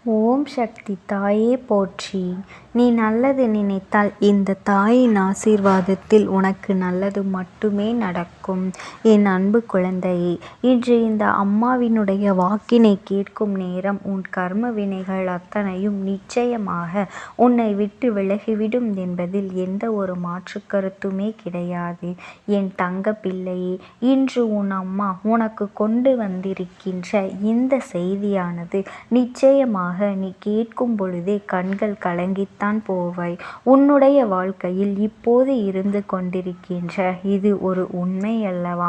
ஓம் சக்தி தாயே போற்றி. நீ நல்லது நினைத்தால் இந்த தாயின் ஆசீர்வாதத்தில் உனக்கு நல்லது மட்டுமே நடக்கும். என் அன்பு குழந்தையே, இன்று இந்த அம்மாவினுடைய வாக்கினை கேட்கும் நேரம் உன் கர்ம வினைகள் அத்தனையும் நிச்சயமாக உன்னை விட்டு விலகிவிடும் என்பதில் எந்த ஒரு மாற்று கருத்துமே கிடையாது. என் தங்க பிள்ளையே, இன்று உன் அம்மா உனக்கு கொண்டு வந்திருக்கின்ற இந்த செய்தியானது நிச்சயமாக நீ கேட்கும் பொழுதே கண்கள் கலங்கித்தான் போவாய். உன்னுடைய வாழ்க்கையில் இப்போது இருந்து கொண்டிருக்கின்ற இது ஒரு உண்மை அல்லவா?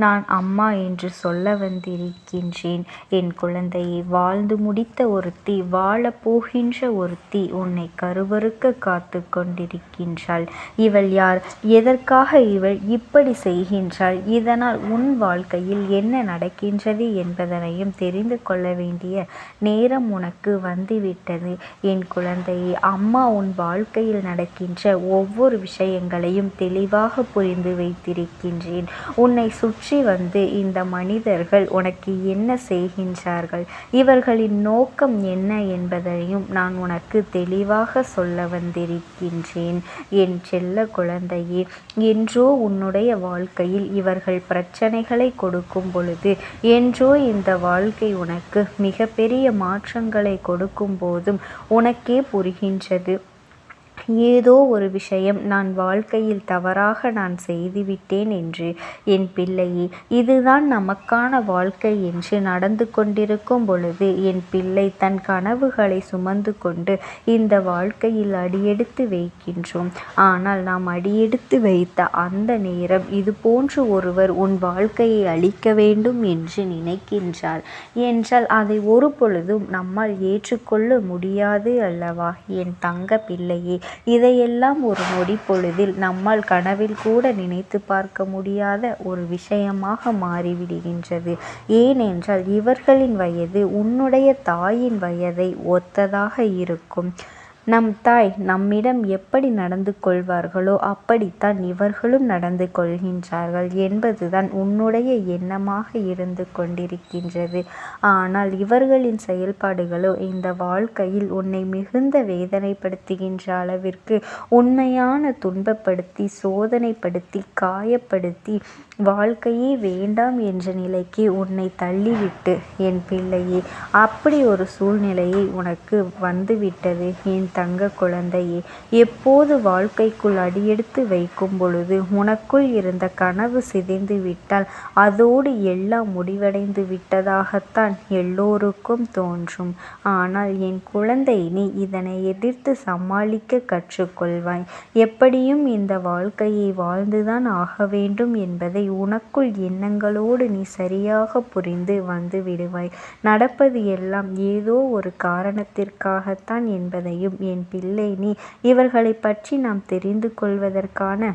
நான் அம்மா என்று சொல்ல வந்திருக்கின்றேன். என் குழந்தையை, வாழ்ந்து முடித்த ஒருத்தி, வாழப் போகின்ற ஒருத்தி உன்னை கருவறுக்க காத்து கொண்டிருக்கின்றாள். இவள் யார்? எதற்காக இவள் இப்படி செய்கின்றாள்? இதனால் உன் வாழ்க்கையில் என்ன நடக்கின்றது என்பதனையும் தெரிந்து கொள்ள வேண்டிய நேரம் உனக்கு வந்துவிட்டது. என் குழந்தையே, அம்மா உன் வாழ்க்கையில் நடக்கின்ற ஒவ்வொரு விஷயங்களையும் தெளிவாக புரிந்து வைத்திருக்கின்றேன். உன்னை சுற்றி வந்து இந்த மனிதர்கள் உனக்கு என்ன செய்கின்றார்கள், இவர்களின் நோக்கம் என்ன என்பதையும் நான் உனக்கு தெளிவாக சொல்ல வந்திருக்கின்றேன். என் செல்ல குழந்தையே, என்றோ உன்னுடைய வாழ்க்கையில் இவர்கள் பிரச்சனைகளை கொடுக்கும் பொழுது, என்றோ இந்த வாழ்க்கை உனக்கு மிகப்பெரிய மாற்றங்களை கொடுக்கும் போதும் உனக்கே புரிகின்றது, ஏதோ ஒரு விஷயம் நான் வாழ்க்கையில் தவறாக நான் செய்துவிட்டேன் என்று. என் பிள்ளையே, இதுதான் நமக்கான வாழ்க்கை என்று நடந்து கொண்டிருக்கும் பொழுது என் பிள்ளை தன் கனவுகளை சுமந்து கொண்டு இந்த வாழ்க்கையில் அடியெடுத்து வைக்கின்றோம். ஆனால் நாம் அடியெடுத்து வைத்த அந்த நேரம் இது போன்று ஒருவர் உன் வாழ்க்கையை அழிக்க வேண்டும் என்று நினைக்கின்றார் என்றால் அதை ஒரு பொழுதும் நம்மால் ஏற்றுக்கொள்ள முடியாது அல்லவா? என் தங்க பிள்ளையே, இதையெல்லாம் ஒரு நொடி பொழுதில் நம்மால் கனவில் கூட நினைத்து பார்க்க முடியாத ஒரு விஷயமாக மாறிவிடுகின்றது. ஏனென்றால் இவர்களின் வயது உன்னுடைய தாயின் வயதை ஒத்ததாக இருக்கும். நம் தாய் நம்மிடம் எப்படி நடந்து கொள்வார்களோ அப்படித்தான் இவர்களும் நடந்து கொள்கின்றார்கள் என்பதுதான் உன்னுடைய எண்ணமாக இருந்து கொண்டிருக்கின்றது. ஆனால் இவர்களின் செயல்பாடுகளோ இந்த வாழ்க்கையில் உன்னை மிகுந்த வேதனைப்படுத்துகின்ற அளவிற்கு உண்மையான துன்பப்படுத்தி, சோதனைப்படுத்தி, காயப்படுத்தி, வாழ்க்கையே வேண்டாம் என்ற நிலைக்கு உன்னை தள்ளிவிட்டு, என் பிள்ளையே, அப்படி ஒரு சூழ்நிலையை உனக்கு வந்துவிட்டது. என் தங்க குழந்தையே, எப்போது வாழ்க்கைக்குள் அடியெடுத்து வைக்கும் பொழுது உனக்குள் இருந்த கனவு சிதைந்து விட்டால் அதோடு எல்லாம் முடிவடைந்து விட்டதாகத்தான் எல்லோருக்கும் தோன்றும். ஆனால் என் குழந்தை, நீ இதனை எதிர்த்து சமாளிக்க கற்றுக்கொள்வாய். எப்படியும் இந்த வாழ்க்கையை வாழ்ந்துதான் ஆக வேண்டும் என்பதை உனக்குள் எண்ணங்களோடு நீ சரியாக புரிந்து வந்து விடுவாய். நடப்பது எல்லாம் ஏதோ ஒரு காரணத்திற்காகத்தான் என்பதையும் என் பிள்ளை, நீ இவர்களை பற்றி நாம் தெரிந்து கொள்வதற்கான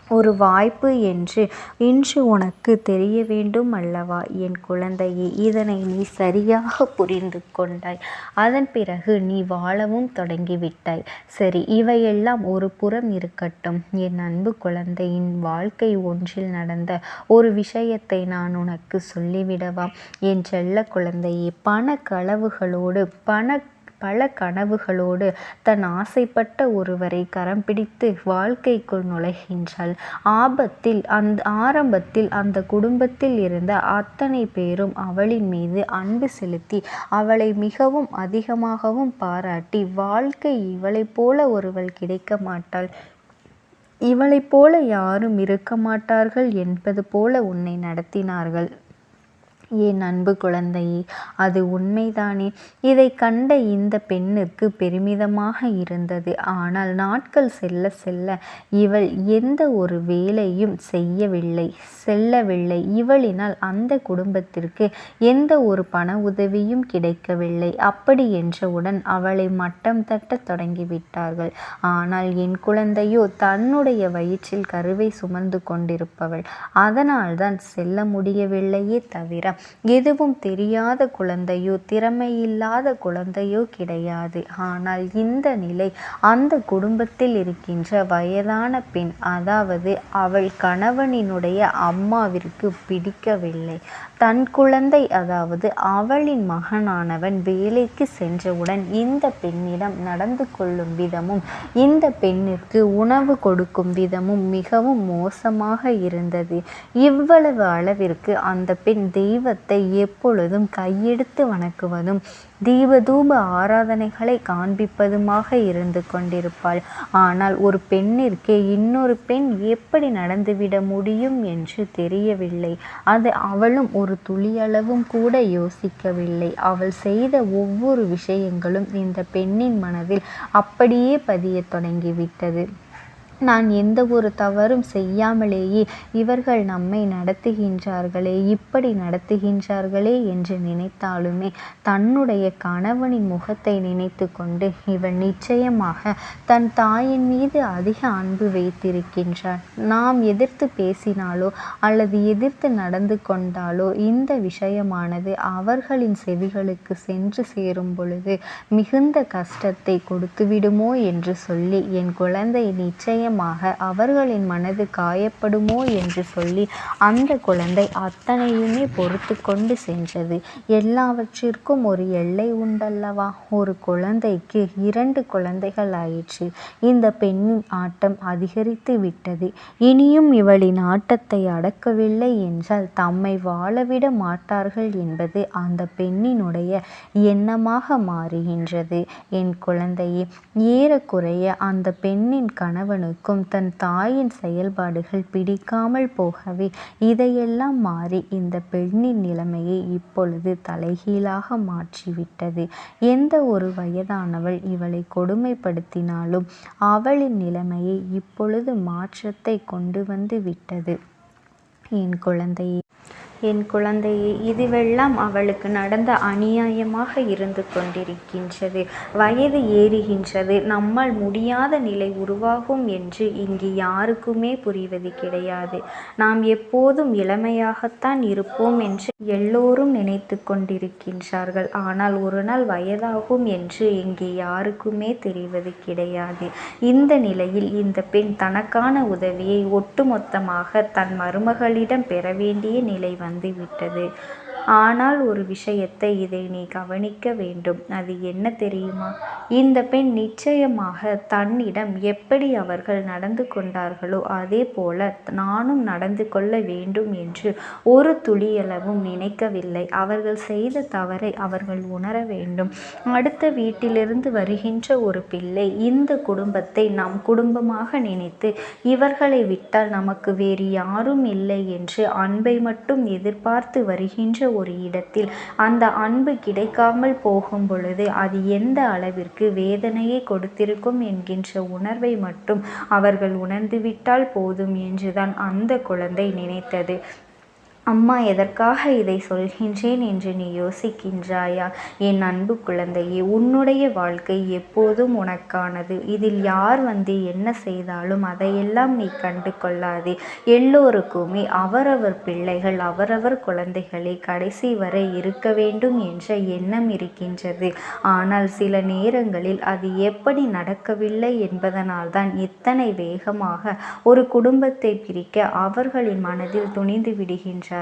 ஒரு வாய்ப்பு என்று இன்று உனக்கு தெரிய வேண்டும் அல்லவா? என் குழந்தையே, இதனை நீ சரியாக புரிந்து கொண்டாய். அதன் பிறகு நீ வாழவும் தொடங்கிவிட்டாய். சரி, இவையெல்லாம் ஒரு புறம் இருக்கட்டும். என் அன்பு குழந்தையின் வாழ்க்கை ஒன்றில் நடந்த ஒரு விஷயத்தை நான் உனக்கு சொல்லிவிடவா? என் செல்ல குழந்தையே, பல கனவுகளோடு தன் ஆசைப்பட்ட ஒருவரை கரம் பிடித்து வாழ்க்கைக்குள் நுழைகின்றாள். ஆரம்பத்தில் அந்த குடும்பத்தில் இருந்த அத்தனை பேரும் அவளின் மீது அன்பு செலுத்தி அவளை மிகவும் அதிகமாகவும் பாராட்டி, வாழ்க்கை இவளைப் போல ஒருவள் கிடைக்க மாட்டாள், இவளைப் போல யாரும் இருக்க மாட்டார்கள் என்பது போல உன்னை நடத்தினார்கள். என் அன்பு குழந்தையே, அது உண்மைதானே? இதை கண்ட இந்த பெண்ணுக்கு பெருமிதமாக இருந்தது. ஆனால் நாட்கள் செல்ல செல்ல இவள் எந்த ஒரு வேலையும் செல்லவில்லை. இவளினால் அந்த குடும்பத்திற்கு எந்த ஒரு பண உதவியும் கிடைக்கவில்லை. அப்படி என்றவுடன் அவளை மட்டம் தட்ட தொடங்கிவிட்டார்கள். ஆனால் என் குழந்தையோ தன்னுடைய வயிற்றில் கருவை சுமந்து கொண்டிருப்பவள். அதனால்தான் செல்ல முடியவில்லையே தவிர எதுவும் தெரியாத குழந்தையோ திறமையில்லாத குழந்தையோ கிடையாது. ஆனால் இந்த நிலை அந்த குடும்பத்தில் இருக்கின்ற வயதான பெண், அதாவது அவள் கணவனினுடைய அம்மாவிற்கு பிடிக்கவில்லை. தன் குழந்தை, அதாவது அவளின் மகனானவன் வேலைக்கு சென்றவுடன் இந்த பெண்ணிடம் நடந்து கொள்ளும் விதமும் இந்த பெண்ணிற்கு உணவு கொடுக்கும் விதமும் மிகவும் மோசமாக இருந்தது. இவ்வளவு அளவிற்கு அந்த பெண் தெய்வத்தை எப்பொழுதும் கையெடுத்து வணங்குவதும் தீபதூப ஆராதனைகளை காண்பிப்பதுமாக இருந்து கொண்டிருப்பாள். ஆனால் ஒரு பெண்ணிற்கே இன்னொரு பெண் எப்படி நடந்துவிட முடியும் என்று தெரியவில்லை. அது அவளும் ஒரு துளியளவும் கூட யோசிக்கவில்லை. அவள் செய்த ஒவ்வொரு விஷயங்களும் இந்த பெண்ணின் மனதில் அப்படியே பதியத் தொடங்கிவிட்டது. நான் எந்த ஒரு தவறும் செய்யாமலேயே இவர்கள் நம்மை நடத்துகின்றார்களே, இப்படி நடத்துகின்றார்களே என்று நினைத்தாலுமே தன்னுடைய கணவனின் முகத்தை நினைத்து கொண்டு இவள் நிச்சயமாக தன் தாயின் மீது அதிக அன்பு வைத்திருக்கின்றாள். நாம் எதிர்த்து பேசினாலோ அல்லது எதிர்த்து நடந்து கொண்டாலோ இந்த விஷயமானது அவர்களின் செவிகளுக்கு சென்று சேரும் பொழுது மிகுந்த கஷ்டத்தை கொடுத்துவிடுமோ என்று சொல்லி என் குழந்தை நிச்சயம் அவர்களின் மனது காயப்படுமோ என்று சொல்லி அந்த குழந்தை அத்தனையுமே பொறுத்து கொண்டு சென்றது. எல்லாவற்றிற்கும் ஒரு எல்லை உண்டல்லவா? ஒரு குழந்தைக்கு 2 குழந்தைகள் ஆயிற்று. இந்த பெண்ணின் ஆட்டம் அதிகரித்து விட்டது. இனியும் இவளின் ஆட்டத்தை அடக்கவில்லை என்றால் தம்மை வாழவிட மாட்டார்கள் என்பது அந்த பெண்ணினுடைய எண்ணமாக மாறுகின்றது. என் குழந்தையே, ஏறக்குறைய அந்த பெண்ணின் கணவனுக்கு தன் தாயின் செயல்பாடுகள் பிடிக்காமல் போகவே இதையெல்லாம் மாறி இந்த பெண்ணின் நிலைமையை இப்பொழுது தலைகீழாக மாற்றிவிட்டது. எந்த ஒரு வயதானவள் இவளை கொடுமைப்படுத்தினாலும் அவளின் நிலைமையை இப்பொழுது மாற்றத்தை கொண்டு வந்து விட்டது. என் குழந்தையே, இதுவெல்லாம் அவளுக்கு நடந்த அநியாயமாக இருந்து கொண்டிருக்கின்றது. வயது ஏறுகின்றது, நம்மால் முடியாத நிலை உருவாகும் என்று இங்கு யாருக்குமே புரிவது கிடையாது. நாம் எப்போதும் இளமையாகத்தான் இருப்போம் என்று எல்லோரும் நினைத்து கொண்டிருக்கின்றார்கள். ஆனால் ஒரு நாள் வயதாகும் என்று இங்கே யாருக்குமே தெரிவது கிடையாது. இந்த நிலையில் இந்த பெண் தனக்கான உதவியை ஒட்டுமொத்தமாக தன் மருமகளிடம் பெற வேண்டிய நிலை வந்துவிட்டது. ஆனால் ஒரு விஷயத்தை இதை நீ கவனிக்க வேண்டும். அது என்ன தெரியுமா? இந்த பெண் நிச்சயமாக தன்னிடம் எப்படி அவர்கள் நடந்து கொண்டார்களோ அதே போல நானும் நடந்து கொள்ள வேண்டும் என்று ஒரு துளியளவும் நினைக்கவில்லை. அவர்கள் செய்த தவறை அவர்கள் உணர வேண்டும். அடுத்த வீட்டிலிருந்து வருகின்ற ஒரு பிள்ளை இந்த குடும்பத்தை நம் குடும்பமாக நினைத்து இவர்களை விட்டால் நமக்கு வேறு யாரும் இல்லை என்று அன்பை மட்டும் எதிர்பார்த்து வருகின்ற ஒரு இடத்தில் அந்த அன்பு கிடைக்காமல் போகும் பொழுது அது எந்த அளவிற்கு வேதனையை கொடுத்திருக்கும் என்கின்ற உணர்வை மட்டும் அவர்கள் உணர்ந்துவிட்டால் போதும் என்றுதான் அந்த குழந்தை நினைத்தது. அம்மா எதற்காக இதை சொல்கின்றேன் என்று நீ யோசிக்கின்றாயா? என் அன்பு குழந்தையே, உன்னுடைய வாழ்க்கை எப்போதும் உனக்கானது. இதில் யார் வந்து என்ன செய்தாலும் அதையெல்லாம் நீ கண்டு கொள்ளாதே. எல்லோருக்குமே அவரவர் பிள்ளைகள் அவரவர் குழந்தைகளை கடைசி வரை இருக்க வேண்டும் என்ற எண்ணம் இருக்கின்றது. ஆனால் சில நேரங்களில் அது எப்படி நடக்கவில்லை என்பதனால்தான் இத்தனை வேகமாக ஒரு குடும்பத்தை பிரிக்க அவர்களின் மனதில் துணிந்து விடுகின்றார்.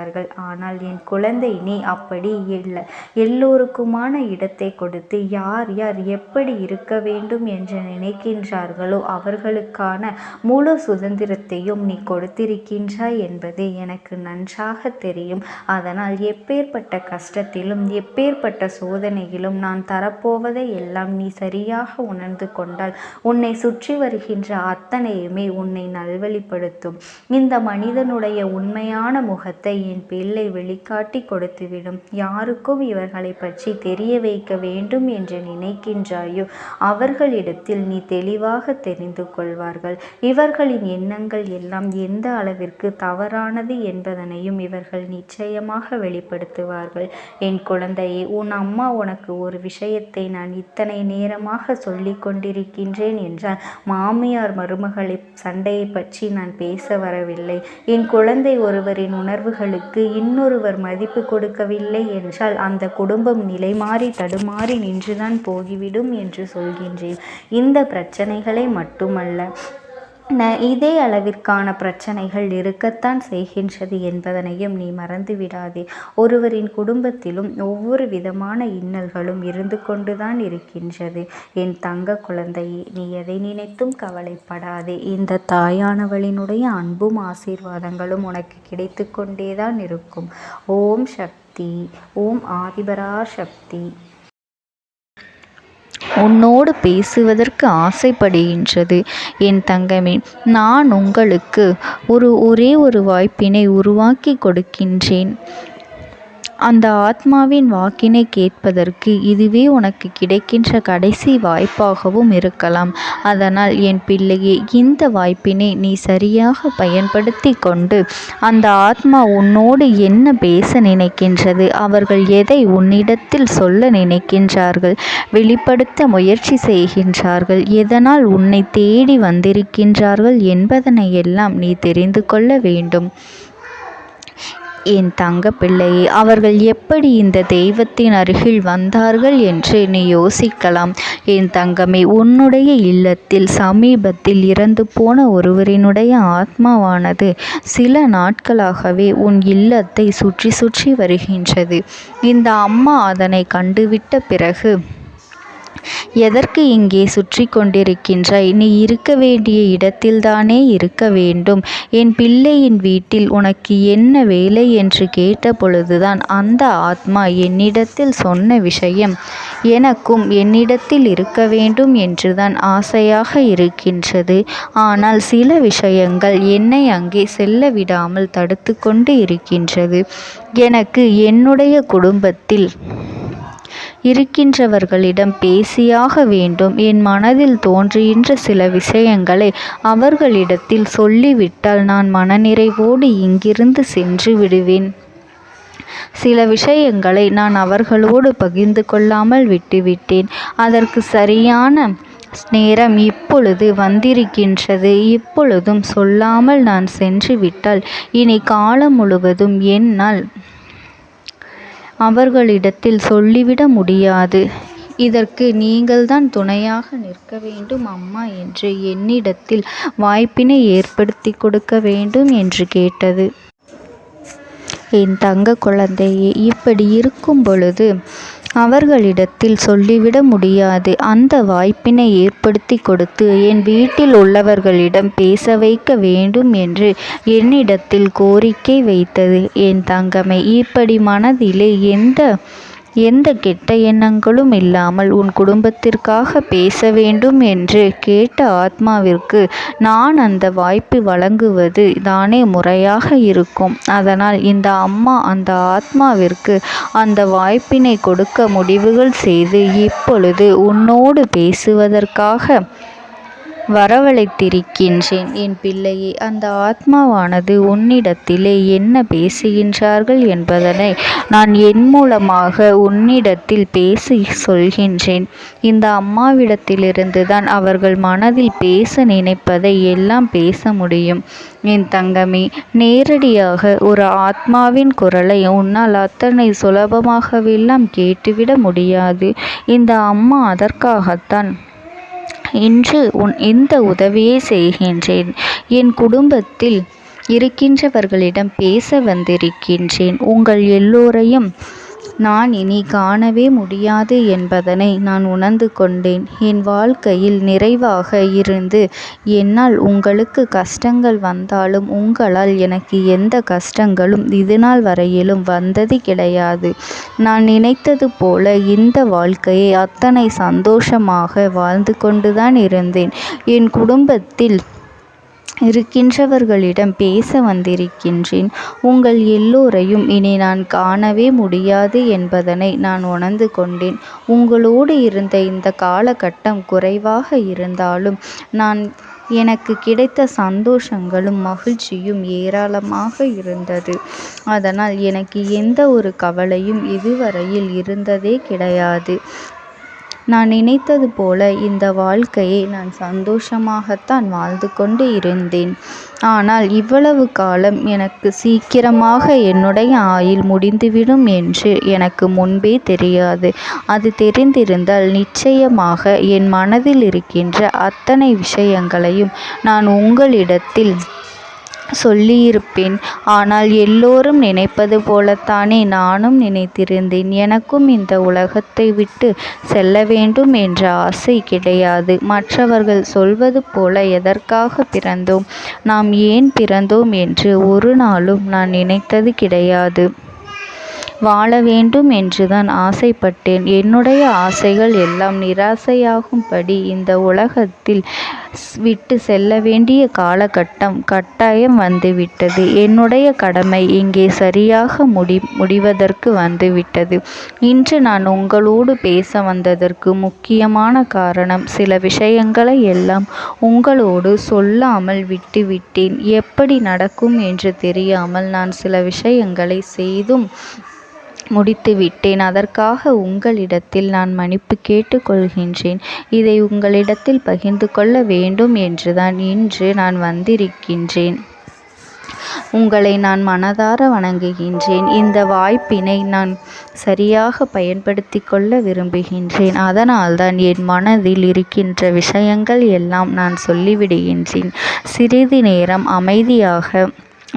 ஆனால் என் குழந்தை, நீ அப்படி இல்லை. எல்லோருக்குமான இடத்தை கொடுத்து யார் யார் எப்படி இருக்க வேண்டும் என்று நினைக்கின்றார்களோ அவர்களுக்கான முழு சுதந்திரத்தையும் நீ கொடுத்திருக்கின்றாய் என்பது எனக்கு நன்றாக தெரியும். அதனால் எப்பேற்பட்ட கஷ்டத்திலும் எப்பேற்பட்ட சோதனையிலும் நான் தரப்போவதை எல்லாம் நீ சரியாக உணர்ந்து கொண்டால் உன்னை சுற்றி வருகின்ற அத்தனையுமே உன்னை நல்வழிப்படுத்தும். இந்த மனிதனுடைய உண்மையான முகத்தை என் பிள்ளை வெளிக்காட்டி கொடுத்துவிடும். யாருக்கும் இவர்களை பற்றி தெரிய வைக்க வேண்டும் என்று நினைக்கின்றாயோ அவர்களிடத்தில் நீ தெளிவாக தெரிந்து கொள்வார்கள். இவர்களின் எண்ணங்கள் எல்லாம் எந்த அளவிற்கு தவறானது என்பதனையும் இவர்கள் நிச்சயமாக வெளிப்படுத்துவார்கள். என் குழந்தையே, உன் அம்மா உனக்கு ஒரு விஷயத்தை நான் இத்தனை நேரமாக சொல்லி கொண்டிருக்கின்றேன் என்றால் மாமியார் மருமகளை சண்டையை பற்றி நான் பேச வரவில்லை. என் குழந்தை ஒருவரின் உணர்வுகளுக்கு இன்னொருவர் மதிப்பு கொடுக்கவில்லை என்றால் அந்த குடும்பம் நிலைமாறி தடுமாறி நின்றுதான் போகிவிடும் என்று சொல்கின்றேன். இந்த பிரச்சனைகளை மட்டுமல்ல, இதே அளவிற்கான பிரச்சனைகள் இருக்கத்தான் செய்கின்றது என்பதனையும் நீ மறந்துவிடாதே. ஒருவரின் குடும்பத்திலும் ஒவ்வொரு விதமான இன்னல்களும் இருந்து கொண்டுதான் இருக்கின்றது. என் தங்க குழந்தையே, நீ எதை நினைத்தும் கவலைப்படாதே. இந்த தாயானவளினுடைய அன்பும் ஆசீர்வாதங்களும் உனக்கு கிடைத்து கொண்டேதான் இருக்கும். ஓம் சக்தி. ஓம் ஆதிபரா சக்தி. உன்னோடு பேசுவதற்கு ஆசைப்படுகின்றது என் தங்கமே. நான் உங்களுக்கு ஒரே ஒரு வாய்ப்பினை உருவாக்கி கொடுக்கின்றேன். அந்த ஆத்மாவின் வாக்கினை கேட்பதற்கு இதுவே உனக்கு கிடைக்கின்ற கடைசி வாய்ப்பாகவும் இருக்கலாம். அதனால் என் பிள்ளையே, இந்த வாய்ப்பினை நீ சரியாக பயன்படுத்தி கொண்டு அந்த ஆத்மா உன்னோடு என்ன பேச நினைக்கின்றது, அவர்கள் எதை உன்னிடத்தில் சொல்ல நினைக்கின்றார்கள், வெளிப்படுத்த முயற்சி செய்கின்றார்கள், எதனால் உன்னை தேடி வந்திருக்கின்றார்கள் என்பதனை எல்லாம் நீ தெரிந்து கொள்ள வேண்டும். என் தங்க பிள்ளையே, அவர்கள் எப்படி இந்த தெய்வத்தின் அருகில் வந்தார்கள் என்று நீ யோசிக்கலாம். என் தங்கமே, உன்னுடைய இல்லத்தில் சமீபத்தில் இறந்து போன ஒருவரினுடைய ஆத்மாவானது சில நாட்களாகவே உன் இல்லத்தை சுற்றி சுற்றி வருகின்றது. இந்த அம்மா அதனை கண்டுவிட்ட பிறகு, எதற்கு இங்கே சுற்றி கொண்டிருக்கின்றாய்? நீ இருக்க வேண்டிய இடத்தில்தானே இருக்க வேண்டும். என் பிள்ளையின் வீட்டில் உனக்கு என்ன வேலை என்று கேட்ட பொழுதுதான் அந்த ஆத்மா என்னிடத்தில் சொன்ன விஷயம், எனக்கும் என்னிடத்தில் இருக்க வேண்டும் என்றுதான் ஆசையாக இருக்கின்றது. ஆனால் சில விஷயங்கள் என்னை அங்கே செல்ல விடாமல் தடுத்து கொண்டு இருக்கின்றது. எனக்கு என்னுடைய குடும்பத்தில் இருக்கின்றவர்களிடம் பேசியாக வேண்டும். என் மனதில் தோன்றுகின்ற சில விஷயங்களை அவர்களிடத்தில் சொல்லிவிட்டால் நான் மனநிறைவோடு இங்கிருந்து சென்று விடுவேன். சில விஷயங்களை நான் அவர்களோடு பகிர்ந்து கொள்ளாமல் விட்டுவிட்டேன். அதற்கு சரியான நேரம் இப்பொழுது வந்திருக்கின்றது. இப்பொழுதும் சொல்லாமல் நான் சென்று விட்டால் இனி காலம் முழுவதும் என்னால் அவர்களிடத்தில் சொல்லிவிட முடியாது. இதற்கு நீங்கள்தான் துணையாக நிற்க வேண்டும் அம்மா என்று என்னிடத்தில் வாய்ப்பினை ஏற்படுத்தி கொடுக்க வேண்டும் என்று கேட்டது. என் தங்க குழந்தையே, இப்படி இருக்கும் பொழுது அவர்களிடத்தில் சொல்லிவிட முடியாது. அந்த வாய்ப்பினை ஏற்படுத்தி கொடுத்து என் வீட்டில் உள்ளவர்களிடம் பேச வைக்க வேண்டும் என்று என்னிடத்தில் கோரிக்கை வைத்தது. என் தங்கமே, இப்படி மனதிலே எந்த கெட்ட எண்ணங்களும் இல்லாமல் உன் குடும்பத்திற்காக பேச வேண்டும் என்று கேட்ட ஆத்மாவிற்கு நான் அந்த வாய்ப்பு வழங்குவது தானே முறையாக இருக்கும். அதனால் இந்த அம்மா அந்த ஆத்மாவிற்கு அந்த வாய்ப்பினை கொடுக்க முடிவுகள் செய்து இப்பொழுது உன்னோடு பேசுவதற்காக வரவழைத்திருக்கின்றேன். என் பிள்ளையே, அந்த ஆத்மாவானது உன்னிடத்திலே என்ன பேசுகின்றார்கள் என்பதனை நான் என் மூலமாக உன்னிடத்தில் பேசி சொல்கின்றேன். இந்த அம்மாவிடத்திலிருந்து தான் அவர்கள் மனதில் பேச நினைப்பதை எல்லாம் பேச முடியும். என் தங்கமே, நேரடியாக ஒரு ஆத்மாவின் குரலை உன்னால் அத்தனை சுலபமாகவெல்லாம் கேட்டுவிட முடியாது. இந்த அம்மா அதற்காகத்தான் இன்று இந்த உதவியை செய்கின்றேன். என் குடும்பத்தில் இருக்கின்றவர்களிடம் பேச வந்திருக்கின்றேன். உங்கள் எல்லோரையும் நான் இனி காணவே முடியாது என்பதனை நான் உணர்ந்து கொண்டேன். என் வாழ்க்கையில் நிறைவாக இருந்து என்னால் உங்களுக்கு கஷ்டங்கள் வந்தாலும் உங்களால் எனக்கு எந்த கஷ்டங்களும் இதுநாள் வரையிலும் வந்தது கிடையாது. நான் நினைத்தது போல இந்த வாழ்க்கையை அத்தனை சந்தோஷமாக வாழ்ந்து கொண்டுதான் இருந்தேன். என் குடும்பத்தில் இருக்கின்றவர்களிடம் பேச வந்திருக்கின்றேன். உங்கள் எல்லோரையும் இனி நான் காணவே முடியாது என்பதனை நான் உணர்ந்து கொண்டேன். உங்களோடு இருந்த இந்த காலகட்டம் குறைவாக இருந்தாலும் எனக்கு கிடைத்த சந்தோஷங்களும் மகிழ்ச்சியும் ஏராளமாக இருந்தது. அதனால் எனக்கு எந்த ஒரு கவலையும் இதுவரையில் இருந்ததே கிடையாது. நான் நினைத்தது போல இந்த வாழ்க்கையை நான் சந்தோஷமாகத்தான் வாழ்ந்து கொண்டு இருந்தேன். ஆனால் இவ்வளவு காலம் எனக்கு சீக்கிரமாக என்னுடைய ஆயுள் முடிந்துவிடும் என்று எனக்கு முன்பே தெரியாது. அது தெரிந்திருந்தால் நிச்சயமாக என் மனதில் இருக்கின்ற அத்தனை விஷயங்களையும் நான் உங்களிடத்தில் சொல்லியிருப்பேன். ஆனால் எல்லோரும் நினைப்பது போலத்தானே நானும் நினைத்திருந்தேன். எனக்கும் இந்த உலகத்தை விட்டு செல்ல வேண்டும் என்ற ஆசை கிடையாது. மற்றவர்கள் சொல்வது போல எதற்காக பிறந்தோம், நாம் ஏன் பிறந்தோம் என்று ஒரு நாளும் நான் நினைத்தது கிடையாது. வாழ வேண்டும் என்றுதான் ஆசைப்பட்டேன். என்னுடைய ஆசைகள் எல்லாம் நிராசையாகும்படி இந்த உலகத்தில் விட்டு செல்ல வேண்டிய காலகட்டம் கட்டாயம் வந்துவிட்டது. என்னுடைய கடமை இங்கே சரியாக முடிவதற்கு வந்துவிட்டது. இன்று நான் உங்களோடு பேச வந்ததற்கு முக்கியமான காரணம், சில விஷயங்களை எல்லாம் உங்களோடு சொல்லாமல் விட்டுவிட்டேன். எப்படி நடக்கும் என்று தெரியாமல் நான் சில விஷயங்களை செய்தும் முடித்துவிட்டேன். அதற்காக உங்களிடத்தில் நான் மன்னிப்பு கேட்டுக்கொள்கின்றேன். இதை உங்களிடத்தில் பகிர்ந்து கொள்ள வேண்டும் என்றுதான் இன்று நான் வந்திருக்கின்றேன். உங்களை நான் மனதார வணங்குகின்றேன். இந்த வாய்ப்பினை நான் சரியாக பயன்படுத்தி கொள்ள விரும்புகின்றேன். அதனால்தான் என் மனதில் இருக்கின்ற விஷயங்கள் எல்லாம் நான் சொல்லிவிடுகின்றேன். சிறிது நேரம் அமைதியாக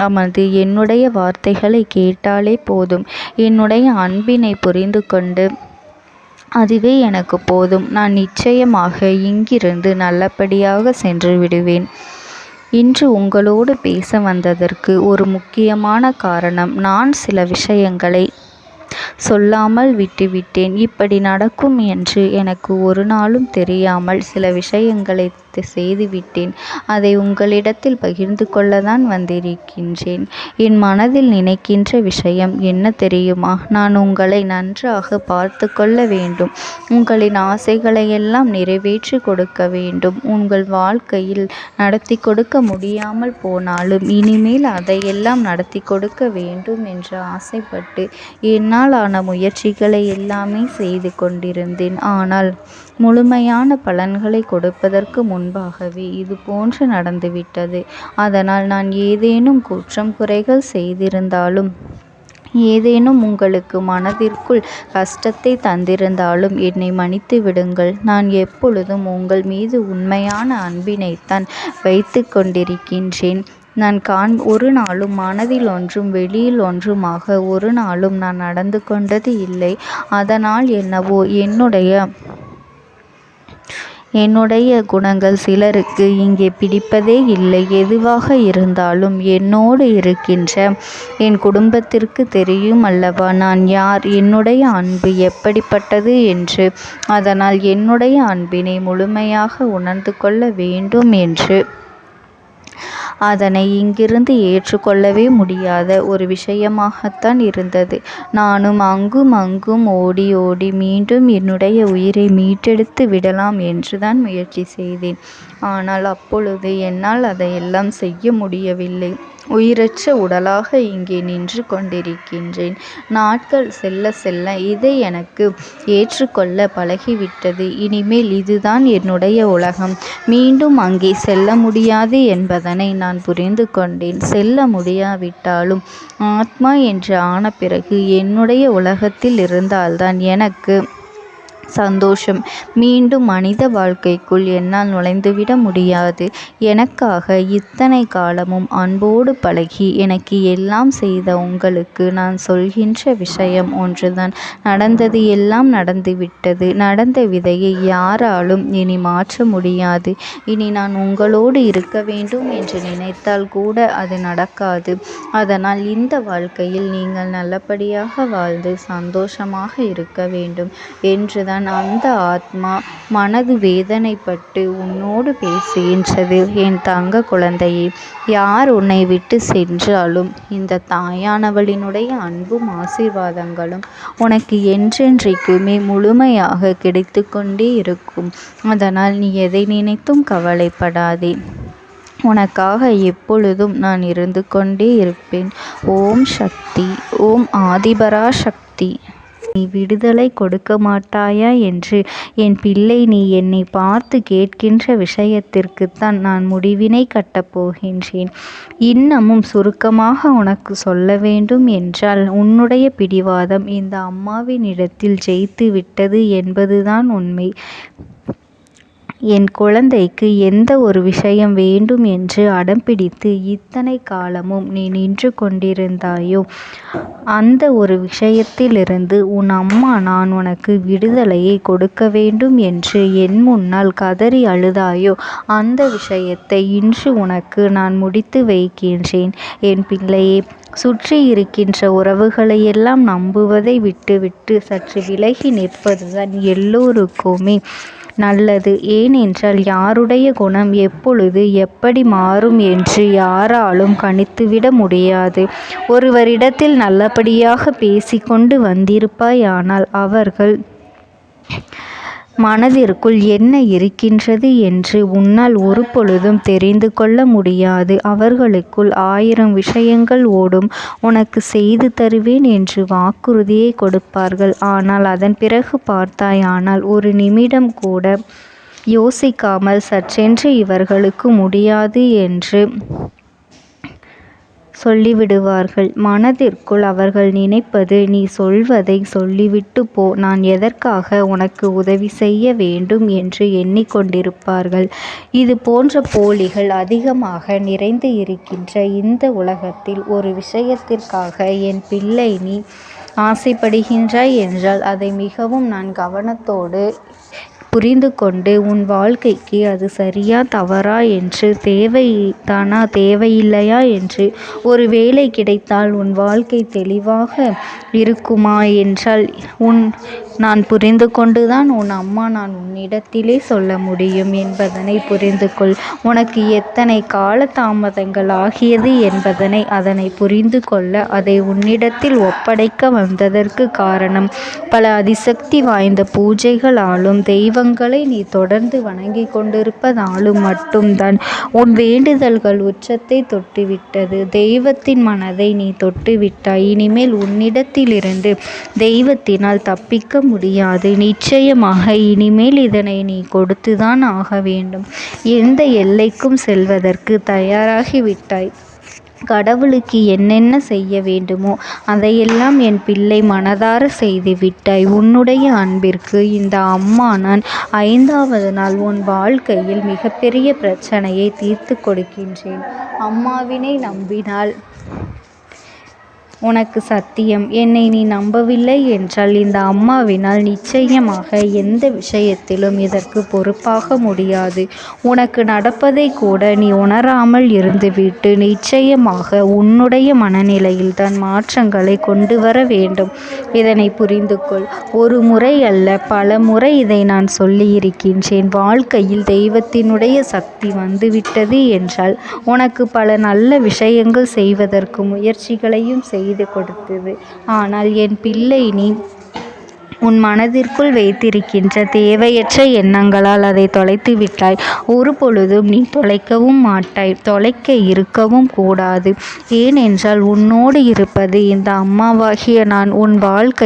அமர்ந்து என்னுடைய வார்த்தைகளை கேட்டாலே போதும். என்னுடைய அன்பினை புரிந்து கொண்டு அதுவே எனக்கு போதும். நான் நிச்சயமாக இங்கிருந்து நல்லபடியாக சென்று விடுவேன். இன்று உங்களோடு பேச வந்ததற்கு ஒரு முக்கியமான காரணம், நான் சில விஷயங்களை சொல்லாமல் விட்டுவிட்டேன். இப்படி நடக்கும் என்று எனக்கு ஒரு நாளும் தெரியாமல் சில விஷயங்களை செய்துவிட்டேன். அதை உங்களிடத்தில் பகிர்ந்து கொள்ளத்தான் வந்திருக்கின்றேன். என் மனதில் நினைக்கின்ற விஷயம் என்ன தெரியுமா? நான் உங்களை நன்றாக பார்த்து கொள்ள வேண்டும். உங்களின் ஆசைகளை எல்லாம் நிறைவேற்றி கொடுக்க வேண்டும். உங்கள் வாழ்க்கையில் நடத்தி கொடுக்க முடியாமல் போனாலும் இனிமேல் அதையெல்லாம் நடத்தி கொடுக்க வேண்டும் என்று ஆசைப்பட்டு என்னால் ஆன முயற்சிகளை எல்லாமே செய்து கொண்டிருந்தேன். ஆனால் முழுமையான பலன்களை கொடுப்பதற்கு முன்பாகவே இது போன்று நடந்துவிட்டது. அதனால் நான் ஏதேனும் குற்றம் குறைகள் செய்திருந்தாலும், ஏதேனும் உங்களுக்கு மனதிற்குள் கஷ்டத்தை தந்திருந்தாலும் என்னை மன்னித்து விடுங்கள். நான் எப்பொழுதும் உங்கள் மீது உண்மையான அன்பினைத்தான் வைத்து கொண்டிருக்கின்றேன். நான் ஒரு நாளும் மனதில் ஒன்றும் வெளியில் ஒன்றுமாக ஒரு நாளும் நான் நடந்து கொண்டது இல்லை. அதனால் என்னவோ என்னுடைய குணங்கள் சிலருக்கு இங்கே பிடிப்பதே இல்லை. எதுவாக இருந்தாலும் என்னோடு இருக்கின்ற என் குடும்பத்திற்கு தெரியும் அல்லவா நான் யார், என்னுடைய அன்பு எப்படிப்பட்டது என்று. அதனால் என்னுடைய அன்பினை முழுமையாக உணர்ந்து கொள்ள வேண்டும் என்று அதனை இங்கிருந்து ஏற்றுக்கொள்ளவே முடியாத ஒரு விஷயமாகத்தான் இருந்தது. நானும் அங்கும் அங்கும் ஓடி ஓடி மீண்டும் என்னுடைய உயிரை மீட்டெடுத்து விடலாம் என்றுதான் முயற்சி செய்தேன். ஆனால் அப்பொழுது என்னால் அதையெல்லாம் செய்ய முடியவில்லை. உயிரற்ற உடலாக இங்கே நின்று கொண்டிருக்கின்றேன். நாட்கள் செல்ல செல்ல இதை எனக்கு ஏற்றுக்கொள்ள பழகிவிட்டது. இனிமேல் இதுதான் என்னுடைய உலகம். மீண்டும் அங்கே செல்ல முடியாது என்பதனை நான் புரிந்து கொண்டேன். செல்ல முடியாவிட்டாலும் ஆத்மா என்று ஆன பிறகு என்னுடைய உலகத்தில் இருந்தால்தான் எனக்கு சந்தோஷம். மீண்டும் மனித வாழ்க்கைக்குள் என்னால் நுழைந்துவிட முடியாது. எனக்காக இத்தனை காலமும் அன்போடு பழகி எனக்கு எல்லாம் செய்த உங்களுக்கு நான் சொல்கின்ற விஷயம் ஒன்றுதான். நடந்தது எல்லாம் நடந்துவிட்டது. நடந்த விதையை யாராலும் இனி மாற்ற முடியாது. இனி நான் உங்களோடு இருக்க வேண்டும் என்று நினைத்தால் கூட அது நடக்காது. அதனால் இந்த வாழ்க்கையில் நீங்கள் நல்லபடியாக வாழ்ந்து சந்தோஷமாக இருக்க வேண்டும் என்றுதான் அந்த ஆத்மா மனது வேதனைப்பட்டு உன்னோடு பேசுகின்றது. என் தங்க குழந்தையே, யார் உன்னை விட்டு சென்றாலும் இந்த தாயானவளினுடைய அன்பும் ஆசீர்வாதங்களும் உனக்கு என்றென்றைக்குமே முழுமையாக கிடைத்து கொண்டே இருக்கும். அதனால் நீ எதை நினைத்தும் கவலைப்படாதே. உனக்காக எப்பொழுதும் நான் இருந்து கொண்டே இருப்பேன். ஓம் சக்தி. ஓம் ஆதிபரா சக்தி. நீ விடுதலை கொடுக்க மாட்டாயா என்று என் பிள்ளை, நீ என்னை பார்த்து கேட்கின்ற விஷயத்திற்குத்தான் நான் முடிவினை கட்டப் போகின்றேன். இன்னமும் சுருக்கமாக உனக்கு சொல்ல வேண்டும் என்றால், உன்னுடைய பிடிவாதம் இந்த அம்மாவினிடத்தில் ஜெயித்து விட்டது என்பதுதான் உண்மை. என் குழந்தைக்கு எந்த ஒரு விஷயம் வேண்டும் என்று அடம்பிடித்து இத்தனை காலமும் நீ நின்று கொண்டிருந்தாயோ, அந்த ஒரு விஷயத்திலிருந்து உன் அம்மா நான் உனக்கு விடுதலையை கொடுக்க வேண்டும் என்று என் முன்னால் கதறி அழுதாயோ, அந்த விஷயத்தை இன்று உனக்கு நான் முடித்து வைக்கின்றேன். என் பிள்ளையே, சுற்றி இருக்கின்ற உறவுகளையெல்லாம் நம்புவதை விட்டுவிட்டு சற்று விலகி நிற்பதுதான் எல்லோருக்குமே நல்லது. ஏனென்றால் யாருடைய குணம் எப்பொழுது எப்படி மாறும் என்று யாராலும் கணித்துவிட முடியாது. ஒருவரிடத்தில் நல்லபடியாக பேசிக்கொண்டு வந்திருப்பாயானால் அவர்கள் மனதிற்குள் என்ன இருக்கின்றது என்று உன்னால் ஒரு பொழுதும் தெரிந்து கொள்ள முடியாது. அவர்களுக்குள் 1000 விஷயங்கள் ஓடும். உனக்கு செய்து தருவேன் என்று வாக்குறுதியை கொடுப்பார்கள். ஆனால் அதன் பிறகு பார்த்தாயானால் ஒரு நிமிடம் கூட யோசிக்காமல் சற்றென்று இவர்களுக்கு முடியாது என்று சொல்லிவிடுவார்கள். மனதிற்குள் அவர்கள் நினைப்பது, நீ சொல்வதை சொல்லிவிட்டு போ, நான் எதற்காக உனக்கு உதவி செய்ய வேண்டும் என்று எண்ணிக்கொண்டிருப்பார்கள். இது போன்ற போலிகள் அதிகமாக நிறைந்து இருக்கின்ற இந்த உலகத்தில் ஒரு விஷயத்திற்காக என் பிள்ளை நீ ஆசைப்படுகின்றாய் என்றால் அதை மிகவும் நான் கவனத்தோடு புரிந்து கொண்டு உன் வாழ்க்கைக்கு அது சரியா தவறா என்று, தேவைதானா தேவையில்லையா என்று, ஒரு வேலை கிடைத்தால் உன் வாழ்க்கை தெளிவாக இருக்குமா என்றால் நான் புரிந்து கொண்டுதான் உன் அம்மா நான் உன்னிடத்திலே சொல்ல முடியும் என்பதனை புரிந்து கொள். உனக்கு எத்தனை கால தாமதங்கள் ஆகியது என்பதனை அதனை புரிந்து கொள்ள அதை உன்னிடத்தில் ஒப்படைக்க வந்ததற்கு காரணம், பல அதிசக்தி வாய்ந்த பூஜைகளாலும் தெய்வங்களை நீ தொடர்ந்து வணங்கி கொண்டிருப்பதாலும் மட்டும்தான் உன் வேண்டுதல்கள் உச்சத்தை தொட்டுவிட்டது. தெய்வத்தின் மனதை நீ தொட்டுவிட்டாய். இனிமேல் உன்னிடத்திலிருந்து தெய்வத்தினால் தப்பிக்க முடியாது. நிச்சயமாக இனிமேல் இதனை நீ கொடுத்துதான் ஆக வேண்டும். எந்த எல்லைக்கும் செல்வதற்கு தயாராகிவிட்டாய். கடவுளுக்கு என்னென்ன செய்ய வேண்டுமோ அதையெல்லாம் என் பிள்ளை மனதார செய்து விட்டாய். உன்னுடைய அன்பிற்கு இந்த அம்மா நான் 5வது நாள் உன் வாழ்க்கையில் மிகப்பெரிய பிரச்சனையை தீர்த்து கொடுக்கின்றேன். அம்மாவினை நம்பினால் உனக்கு சத்தியம். என்னை நீ நம்பவில்லை என்றால் இந்த அம்மாவினால் நிச்சயமாக எந்த விஷயத்திலும் இதற்கு பொறுப்பாக முடியாது. உனக்கு நடப்பதை கூட நீ உணராமல் இருந்துவிட்டு நிச்சயமாக உன்னுடைய மனநிலையில் தான் மாற்றங்களை கொண்டு வர வேண்டும். இதனை புரிந்து கொள். ஒரு முறை அல்ல, பல முறை இதை நான் சொல்லியிருக்கின்றேன். வாழ்க்கையில் தெய்வத்தினுடைய சக்தி வந்துவிட்டது என்றால் உனக்கு பல நல்ல விஷயங்கள் செய்வதற்கு முயற்சிகளையும் செய்து கொடுத்தது. ஆனால் என் பிள்ளை, நீ உன் மனதிற்குள் வைத்திருக்கின்ற தேவையற்ற எண்ணங்களால் அதை தொலைத்து விட்டாய். ஒரு பொழுதும் நீ தொலைக்கவும் மாட்டாய். தொலைக்க இருக்கவும் கூடாது. ஏனென்றால் உன்னோடு இருப்பது இந்த அம்மாவாகிய நான். உன் வாழ்க்கை